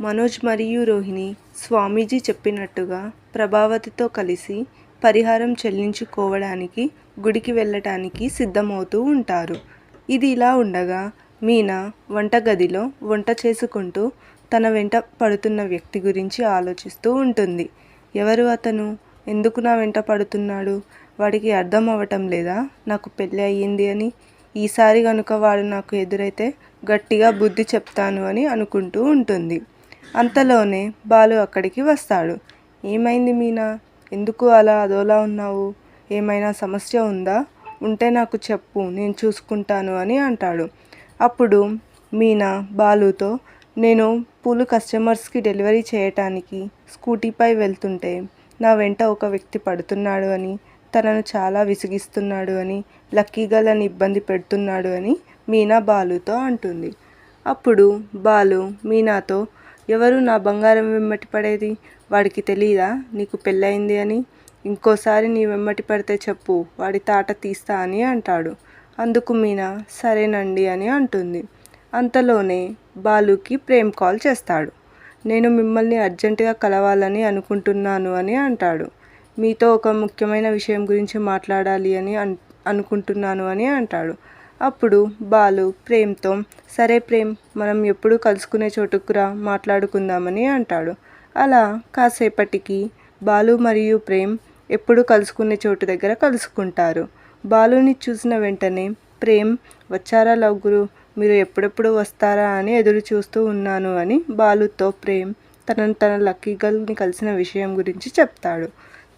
మనోజ్ మరియు రోహిణి స్వామీజీ చెప్పినట్టుగా ప్రభావతితో కలిసి పరిహారం చెల్లించుకోవడానికి గుడికి వెళ్ళటానికి సిద్ధమవుతూ ఉంటారు. ఇది ఇలా ఉండగా మీనా వంటగదిలో వంట చేసుకుంటూ తన వెంట పడుతున్న వ్యక్తి గురించి ఆలోచిస్తూ ఉంటుంది. ఎవరు అతను? ఎందుకు నా వెంట పడుతున్నాడు? వాడికి అర్థం అవ్వటం లేదా నాకు పెళ్ళి అయ్యింది అని? ఈసారి కనుక వాడు నాకు ఎదురైతే గట్టిగా బుద్ధి చెప్తాను అని అనుకుంటూ ఉంటుంది. అంతలోనే బాలు అక్కడికి వస్తాడు. ఏమైంది మీనా? ఎందుకు అలా అదోలా ఉన్నావు? ఏమైనా సమస్య ఉందా? ఉంటే నాకు చెప్పు, నేను చూసుకుంటాను అని అంటాడు. అప్పుడు మీనా బాలుతో, నేను పూలు కస్టమర్స్కి డెలివరీ చేయటానికి స్కూటీపై వెళ్తుంటే నా వెంట ఒక వ్యక్తి పడుతున్నాడు అని, తనను చాలా విసిగిస్తున్నాడు అని, లక్కీ గర్ల్ని ఇబ్బంది పెడుతున్నాడు అని మీనా బాలుతో అంటుంది. అప్పుడు బాలు మీనాతో, ఎవరు నా బంగారం వెంబటి పడేది? వాడికి తెలీదా నీకు పెళ్ళయింది అని? ఇంకోసారి నీ వెంబటి పడితే చెప్పు, వాడి తాట తీస్తా అని అంటాడు. అందుకు మీనా సరేనండి అని అంటుంది. అంతలోనే బాలుకి ప్రేమ్ కాల్ చేస్తాడు. నేను మిమ్మల్ని అర్జెంటుగా కలవాలని అనుకుంటున్నాను అని అంటాడు. మీతో ఒక ముఖ్యమైన విషయం గురించి మాట్లాడాలి అని అనుకుంటున్నాను అని అంటాడు. అప్పుడు బాలు ప్రేమ్తో, సరే ప్రేమ్, మనం ఎప్పుడు కలుసుకునే చోటుకురా, మాట్లాడుకుందామని అంటాడు. అలా కాసేపటికి బాలు మరియు ప్రేమ్ ఎప్పుడు కలుసుకునే చోటు దగ్గర కలుసుకుంటారు. బాలుని చూసిన వెంటనే ప్రేమ్, వచ్చారా లవ్ గురు, మీరు ఎప్పుడెప్పుడు వస్తారా అని ఎదురు చూస్తూ ఉన్నాను అని బాలుతో ప్రేమ్ తన లక్కీ గర్ల్ని కలిసిన విషయం గురించి చెప్తాడు.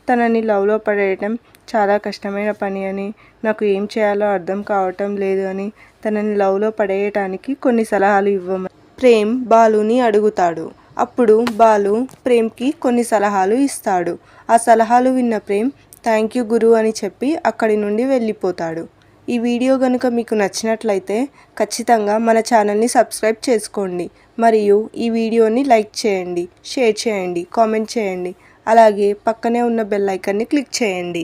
తనని లవ్లో పడేయటం చాలా కష్టమైన పని అని, నాకు ఏం చేయాలో అర్థం కావటం లేదు అని, తనని లవ్లో పడేయటానికి కొన్ని సలహాలు ఇవ్వమని ప్రేమ్ బాలుని అడుగుతాడు. అప్పుడు బాలు ప్రేమ్కి కొన్ని సలహాలు ఇస్తాడు. ఆ సలహాలు విన్న ప్రేమ్ థ్యాంక్ యూ గురు అని చెప్పి అక్కడి నుండి వెళ్ళిపోతాడు. ఈ వీడియో కనుక మీకు నచ్చినట్లయితే ఖచ్చితంగా మన ఛానల్ని సబ్స్క్రైబ్ చేసుకోండి. మరియు ఈ వీడియోని లైక్ చేయండి, షేర్ చేయండి, కామెంట్ చేయండి. అలాగే పక్కనే ఉన్న బెల్ ఐకాన్ని క్లిక్ చేయండి.